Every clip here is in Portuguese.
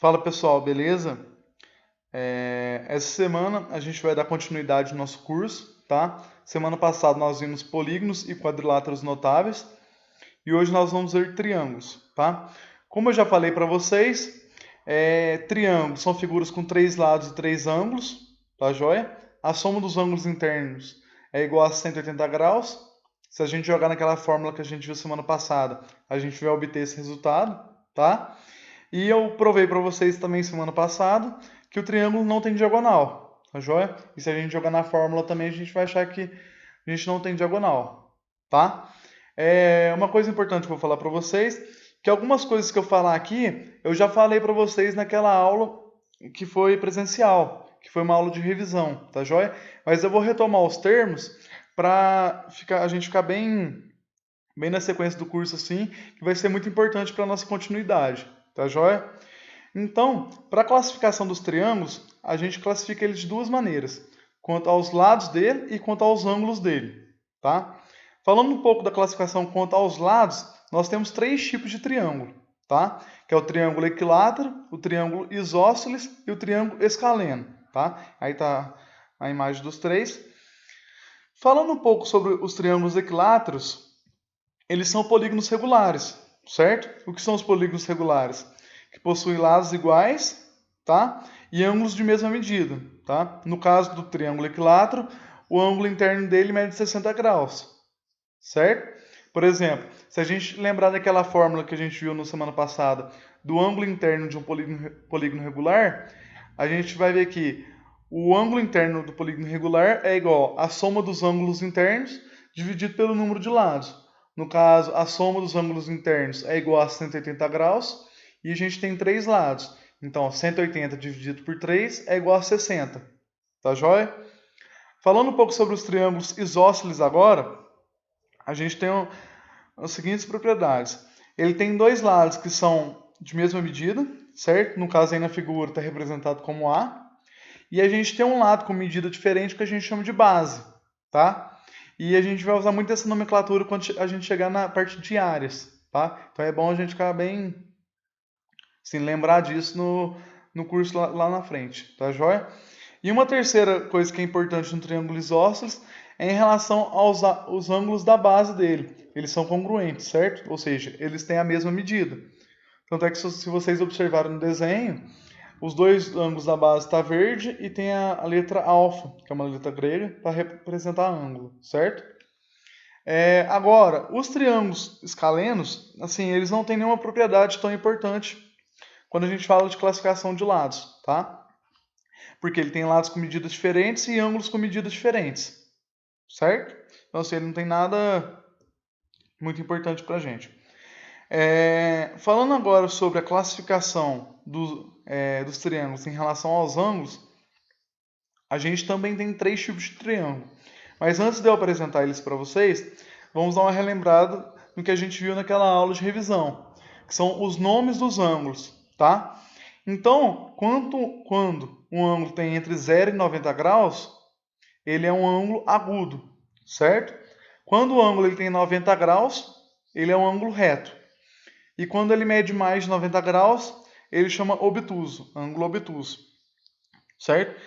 Fala pessoal, beleza? Essa semana a gente vai dar continuidade no nosso curso, tá? Semana passada nós vimos polígonos e quadriláteros notáveis e hoje nós vamos ver triângulos, tá? Como eu já falei para vocês, triângulos são figuras com três lados e três ângulos, tá joia? A soma dos ângulos internos é igual a 180 graus. Se a gente jogar naquela fórmula que a gente viu semana passada, a gente vai obter esse resultado, tá? E eu provei para vocês também semana passada que o triângulo não tem diagonal, tá joia? E se a gente jogar na fórmula também, a gente vai achar que a gente não tem diagonal, tá? Uma coisa importante que eu vou falar para vocês, que algumas coisas que eu falar aqui, eu já falei para vocês naquela aula que foi presencial, que foi uma aula de revisão, tá joia? Mas eu vou retomar os termos para a gente ficar bem na sequência do curso assim, que vai ser muito importante para a nossa continuidade, tá joia? Então, para a classificação dos triângulos, a gente classifica eles de duas maneiras, quanto aos lados dele e quanto aos ângulos dele, tá? Falando um pouco da classificação quanto aos lados, nós temos três tipos de triângulo, tá? Que é o triângulo equilátero, o triângulo isósceles e o triângulo escaleno, tá? Aí tá a imagem dos três. Falando um pouco sobre os triângulos equiláteros, eles são polígonos regulares, certo? O que são os polígonos regulares? Que possuem lados iguais, tá? E ângulos de mesma medida, tá? No caso do triângulo equilátero, o ângulo interno dele mede 60 graus, certo? Por exemplo, se a gente lembrar daquela fórmula que a gente viu na semana passada do ângulo interno de um polígono regular, a gente vai ver que o ângulo interno do polígono regular é igual à soma dos ângulos internos dividido pelo número de lados. No caso, a soma dos ângulos internos é igual a 180 graus e a gente tem três lados. Então, 180 dividido por 3 é igual a 60. Tá joia? Falando um pouco sobre os triângulos isósceles agora, a gente tem as seguintes propriedades. Ele tem dois lados que são de mesma medida, certo? No caso aí na figura está representado como A. E a gente tem um lado com medida diferente que a gente chama de base, tá? E a gente vai usar muito essa nomenclatura quando a gente chegar na parte de áreas, tá? Então é bom a gente ficar bem, assim, lembrar disso no curso lá na frente, tá joia? E uma terceira coisa que é importante no triângulo isósceles é em relação aos ângulos da base dele. Eles são congruentes, certo? Ou seja, eles têm a mesma medida. Tanto é que se vocês observarem no desenho, os dois ângulos da base está verde e tem a letra alfa, que é uma letra grega, para representar ângulo, certo? Agora, os triângulos escalenos, assim, eles não têm nenhuma propriedade tão importante quando a gente fala de classificação de lados, tá? Porque ele tem lados com medidas diferentes e ângulos com medidas diferentes, certo? Então, assim, ele não tem nada muito importante para a gente. Falando agora sobre a classificação dos triângulos em relação aos ângulos, a gente também tem três tipos de triângulo. Mas antes de eu apresentar eles para vocês, vamos dar uma relembrada no que a gente viu naquela aula de revisão, que são os nomes dos ângulos, tá? Então, quando um ângulo tem entre 0 e 90 graus, ele é um ângulo agudo, certo? Quando o ângulo ele tem 90 graus, ele é um ângulo reto. E quando ele mede mais de 90 graus, ele chama obtuso, ângulo obtuso, certo?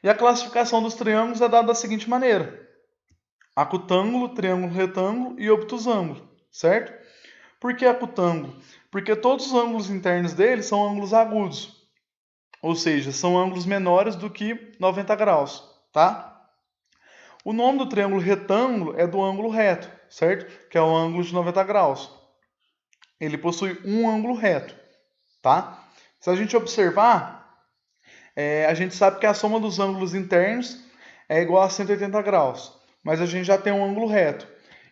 E a classificação dos triângulos é dada da seguinte maneira: acutângulo, triângulo retângulo e obtusângulo, certo? Por que acutângulo? Porque todos os ângulos internos dele são ângulos agudos, ou seja, são ângulos menores do que 90 graus, tá? O nome do triângulo retângulo é do ângulo reto, certo? Que é o ângulo de 90 graus. Ele possui um ângulo reto, tá? Se a gente observar, a gente sabe que a soma dos ângulos internos é igual a 180 graus, mas a gente já tem um ângulo reto.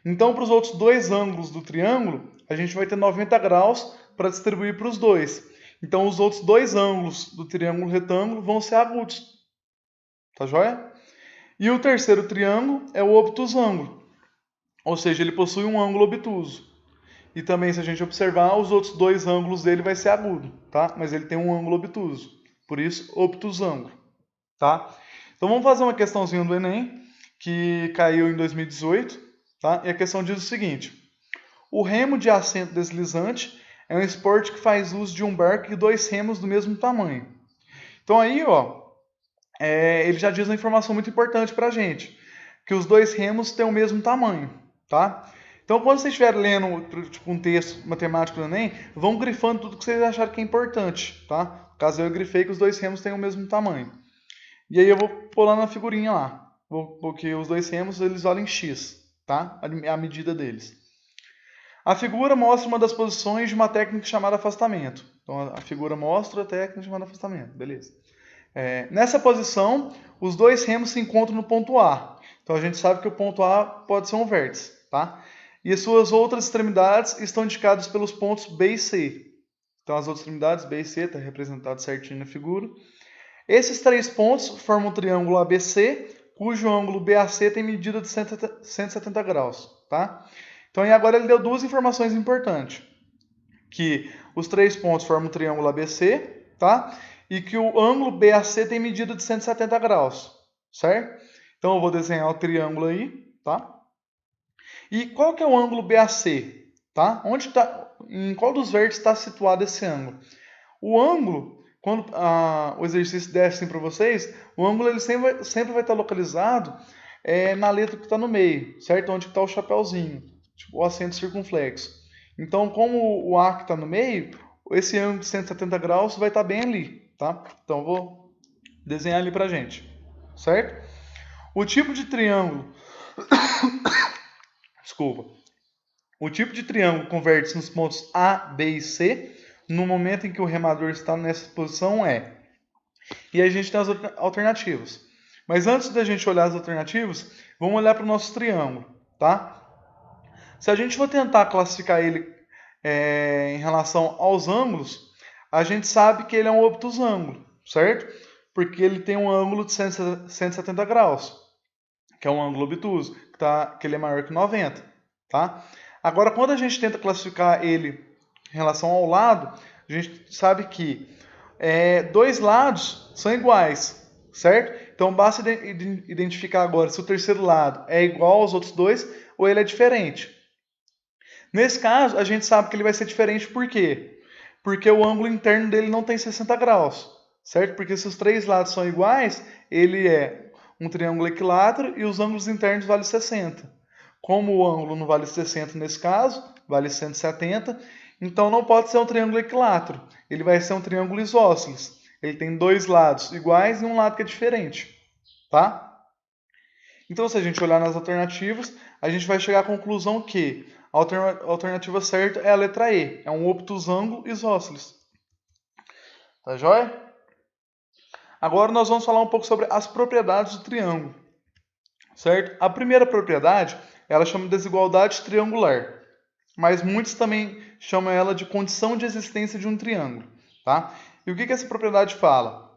Então, para os outros dois ângulos do triângulo, a gente vai ter 90 graus para distribuir para os dois. Então, os outros dois ângulos do triângulo retângulo vão ser agudos. Tá joia? E o terceiro triângulo é o obtusângulo, ou seja, ele possui um ângulo obtuso. E também, se a gente observar, os outros dois ângulos dele vai ser agudo, tá? Mas ele tem um ângulo obtuso. Por isso, obtusângulo, tá? Então, vamos fazer uma questãozinha do Enem, que caiu em 2018, tá? E a questão diz o seguinte: o remo de assento deslizante é um esporte que faz uso de um barco e 2 remos do mesmo tamanho. Então aí, ó, ele já diz uma informação muito importante para a gente, que os 2 remos têm o mesmo tamanho, tá? Então, quando vocês estiverem lendo tipo, um texto matemático do Enem, vão grifando tudo que vocês acharem que é importante, tá? No caso, eu grifei que os 2 remos têm o mesmo tamanho. E aí eu vou pôr lá na figurinha lá, porque os 2 remos eles valem x, tá? A medida deles. A figura mostra uma das posições de uma técnica chamada afastamento. Então, a figura mostra a técnica chamada afastamento, beleza. Nessa posição, os 2 remos se encontram no ponto A. Então a gente sabe que o ponto A pode ser um vértice, tá? E as suas outras extremidades estão indicadas pelos pontos B e C. Então as outras extremidades B e C estão representadas certinho na figura. Esses 3 pontos formam o triângulo ABC, cujo ângulo BAC tem medida de 170 graus, tá? Então e agora ele deu 2 informações importantes, que os 3 pontos formam o triângulo ABC, tá? E que o ângulo BAC tem medida de 170 graus, certo? Então eu vou desenhar o triângulo aí, tá? E qual que é o ângulo BAC, tá? Em qual dos vértices está situado esse ângulo? O ângulo, quando o exercício der assim para vocês, o ângulo ele sempre vai estar localizado na letra que está no meio, certo? Onde está o chapéuzinho, tipo o acento circunflexo. Então, como o A que está no meio, esse ângulo de 170 graus vai estar bem ali, tá? Então, eu vou desenhar ali pra gente, certo? O tipo de triângulo... Desculpa. O tipo de triângulo com vértices nos pontos A, B e C, no momento em que o remador está nessa posição, é... E aí a gente tem as alternativas. Mas antes da gente olhar as alternativas, vamos olhar para o nosso triângulo, tá? Se a gente for tentar classificar ele em relação aos ângulos, a gente sabe que ele é um obtusângulo, certo? Porque ele tem um ângulo de 170 graus, que é um ângulo obtuso, que ele é maior que 90, tá? Agora, quando a gente tenta classificar ele em relação ao lado, a gente sabe que 2 lados são iguais, certo? Então, basta identificar agora se o terceiro lado é igual aos outros 2 ou ele é diferente. Nesse caso, a gente sabe que ele vai ser diferente por quê? Porque o ângulo interno dele não tem 60 graus, certo? Porque se os 3 lados são iguais, ele é um triângulo equilátero e os ângulos internos valem 60. Como o ângulo não vale 60 nesse caso, vale 170, então não pode ser um triângulo equilátero. Ele vai ser um triângulo isósceles. Ele tem 2 lados iguais e um lado que é diferente, tá? Então, se a gente olhar nas alternativas, a gente vai chegar à conclusão que a alternativa certa é a letra E. É um obtusângulo isósceles. Tá joia? Agora nós vamos falar um pouco sobre as propriedades do triângulo. Certo? A primeira propriedade, ela chama de desigualdade triangular. Mas muitos também chamam ela de condição de existência de um triângulo. Tá? E o que essa propriedade fala?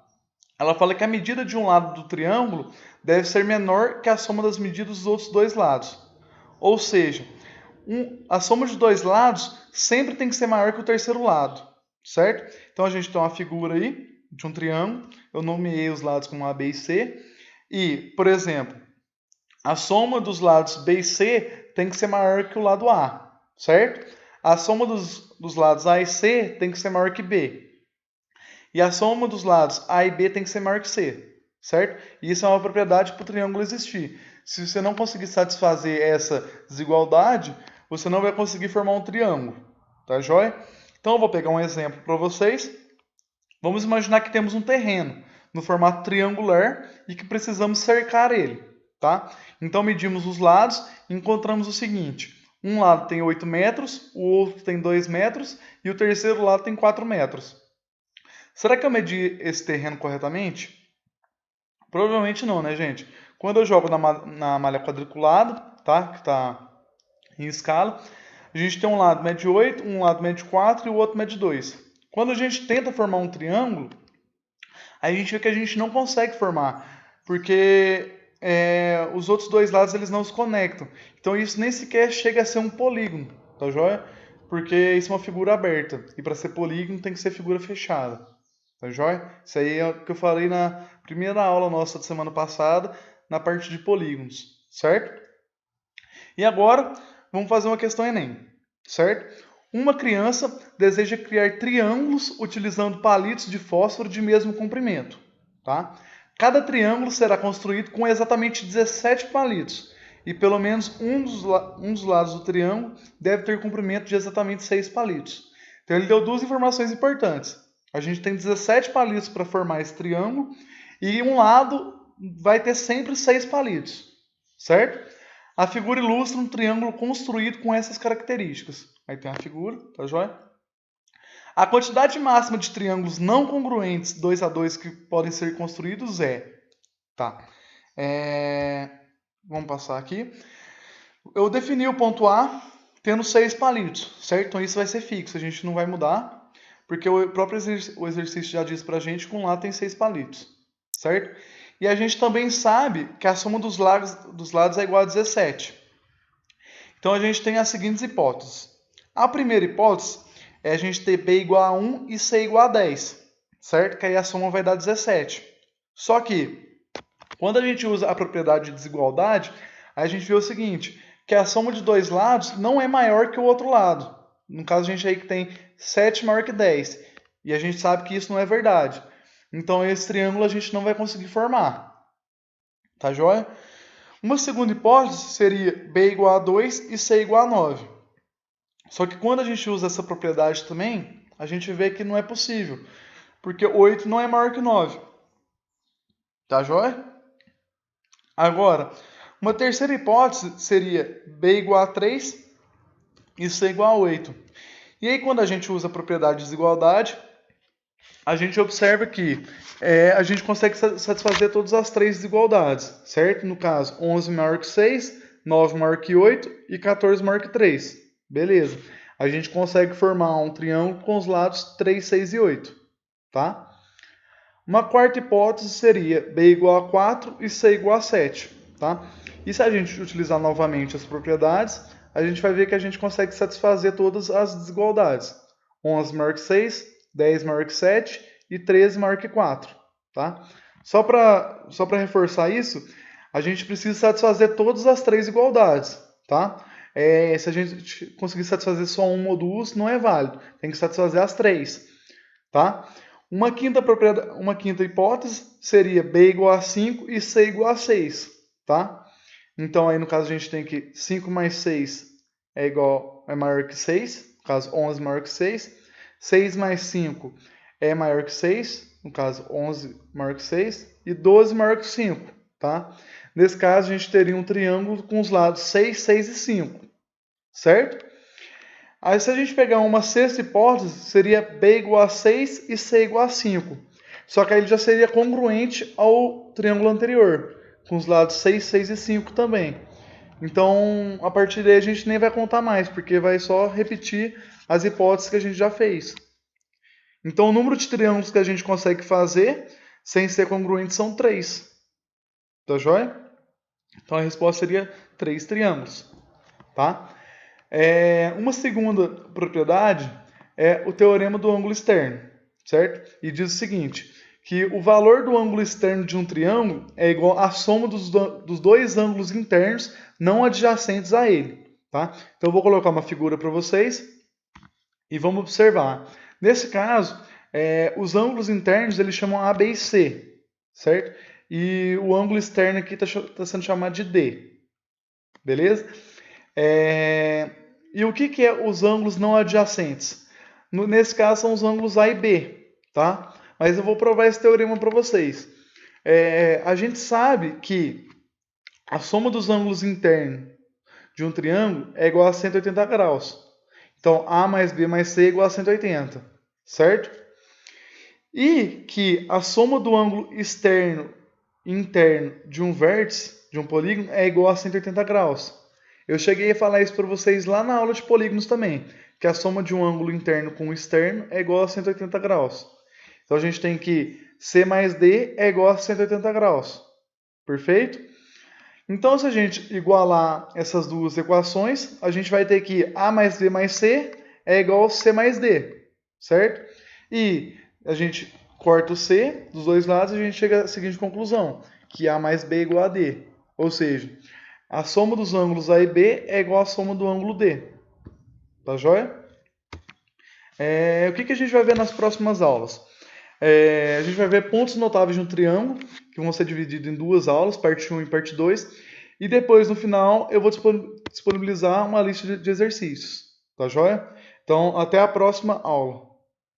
Ela fala que a medida de um lado do triângulo deve ser menor que a soma das medidas dos outros 2 lados. Ou seja, a soma de 2 lados sempre tem que ser maior que o terceiro lado, certo? Então a gente tem uma figura aí de um triângulo, eu nomeei os lados como A, B e C, e, por exemplo, a soma dos lados B e C tem que ser maior que o lado A, certo? A soma dos lados A e C tem que ser maior que B. E a soma dos lados A e B tem que ser maior que C, certo? E isso é uma propriedade para o triângulo existir. Se você não conseguir satisfazer essa desigualdade, você não vai conseguir formar um triângulo, tá joia? Então eu vou pegar um exemplo para vocês. Vamos imaginar que temos um terreno no formato triangular e que precisamos cercar ele, tá? Então medimos os lados e encontramos o seguinte: um lado tem 8 metros, o outro tem 2 metros e o terceiro lado tem 4 metros. Será que eu medi esse terreno corretamente? Provavelmente não, né, gente? Quando eu jogo na malha quadriculada, tá? Que está em escala, a gente tem um lado mede 8, um lado mede 4 e o outro mede 2. Quando a gente tenta formar um triângulo, a gente vê que a gente não consegue formar, porque os outros 2 lados eles não se conectam. Então isso nem sequer chega a ser um polígono, tá joia? Porque isso é uma figura aberta. E para ser polígono tem que ser figura fechada. Tá joia? Isso aí é o que eu falei na primeira aula nossa de semana passada, na parte de polígonos, certo? E agora, vamos fazer uma questão Enem, certo? Uma criança deseja criar triângulos utilizando palitos de fósforo de mesmo comprimento. Tá? Cada triângulo será construído com exatamente 17 palitos, e pelo menos um dos lados do triângulo deve ter comprimento de exatamente 6 palitos. Então ele deu duas informações importantes. A gente tem 17 palitos para formar esse triângulo, e um lado vai ter sempre 6 palitos, certo? A figura ilustra um triângulo construído com essas características. Aí tem a figura, tá joia? A quantidade máxima de triângulos não congruentes 2 a 2 que podem ser construídos tá? Vamos passar aqui. Eu defini o ponto A tendo 6 palitos, certo? Então isso vai ser fixo, a gente não vai mudar, porque o próprio exercício já diz pra gente que um lado tem 6 palitos, certo? E a gente também sabe que a soma dos lados é igual a 17. Então a gente tem as seguintes hipóteses. A primeira hipótese é a gente ter B igual a 1 e C igual a 10, certo? Que aí a soma vai dar 17. Só que, quando a gente usa a propriedade de desigualdade, a gente vê o seguinte, que a soma de dois lados não é maior que o outro lado. No caso, a gente aí que tem 7 maior que 10. E a gente sabe que isso não é verdade. Então, esse triângulo a gente não vai conseguir formar. Tá joia? Uma segunda hipótese seria B igual a 2 e C igual a 9. Só que quando a gente usa essa propriedade também, a gente vê que não é possível. Porque 8 não é maior que 9. Tá joia? Agora, uma terceira hipótese seria B igual a 3 e C igual a 8. E aí, quando a gente usa a propriedade de desigualdade, a gente observa que a gente consegue satisfazer todas as três desigualdades, certo? No caso, 11 maior que 6, 9 maior que 8 e 14 maior que 3. Beleza. A gente consegue formar um triângulo com os lados 3, 6 e 8. Tá? Uma quarta hipótese seria B igual a 4 e C igual a 7. Tá? E se a gente utilizar novamente as propriedades, a gente vai ver que a gente consegue satisfazer todas as desigualdades. 11 maior que 6, 10 maior que 7 e 13 maior que 4. Tá? Só para reforçar isso, a gente precisa satisfazer todas as três igualdades. Tá? Se a gente conseguir satisfazer só uma ou duas, não é válido. Tem que satisfazer as três. Tá? Uma quinta hipótese seria B igual a 5 e C igual a 6. Tá? Então, aí no caso, a gente tem que 5 mais 6 é maior que 6. No caso, 11 maior que 6. 6 mais 5 é maior que 6. No caso, 11 maior que 6. E 12 maior que 5. Tá? Nesse caso, a gente teria um triângulo com os lados 6, 6 e 5. Certo? Aí, se a gente pegar uma sexta hipótese, seria B igual a 6 e C igual a 5. Só que aí ele já seria congruente ao triângulo anterior, com os lados 6, 6 e 5 também. Então, a partir daí a gente nem vai contar mais, porque vai só repetir as hipóteses que a gente já fez. Então, o número de triângulos que a gente consegue fazer sem ser congruente são 3. Tá joia? Então, a resposta seria 3 triângulos. Tá? Uma segunda propriedade é o teorema do ângulo externo, certo? E diz o seguinte, que o valor do ângulo externo de um triângulo é igual à soma dos dois ângulos internos não adjacentes a ele. Tá? Então eu vou colocar uma figura para vocês e vamos observar. Nesse caso, os ângulos internos eles chamam A, B e C, certo? E o ângulo externo aqui está sendo chamado de D. Beleza? E o que é os ângulos não adjacentes? Nesse caso, são os ângulos A e B, tá? Mas eu vou provar esse teorema para vocês. A gente sabe que a soma dos ângulos internos de um triângulo é igual a 180 graus. Então, A mais B mais C é igual a 180, certo? E que a soma do ângulo externo e interno de um vértice, de um polígono, é igual a 180 graus. Eu cheguei a falar isso para vocês lá na aula de polígonos também, que a soma de um ângulo interno com o externo é igual a 180 graus. Então a gente tem que C mais D é igual a 180 graus. Perfeito? Então, se a gente igualar essas duas equações, a gente vai ter que A mais B mais C é igual a C mais D, certo? E a gente corta o C dos dois lados e a gente chega à seguinte conclusão, que A mais B é igual a D. Ou seja, a soma dos ângulos A e B é igual à soma do ângulo D. Tá joia? O que a gente vai ver nas próximas aulas? A gente vai ver pontos notáveis de um triângulo, que vão ser divididos em duas aulas, parte 1 e parte 2. E depois, no final, eu vou disponibilizar uma lista de exercícios. Tá joia? Então, até a próxima aula.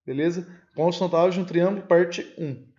Beleza? Pontos notáveis de um triângulo, parte 1.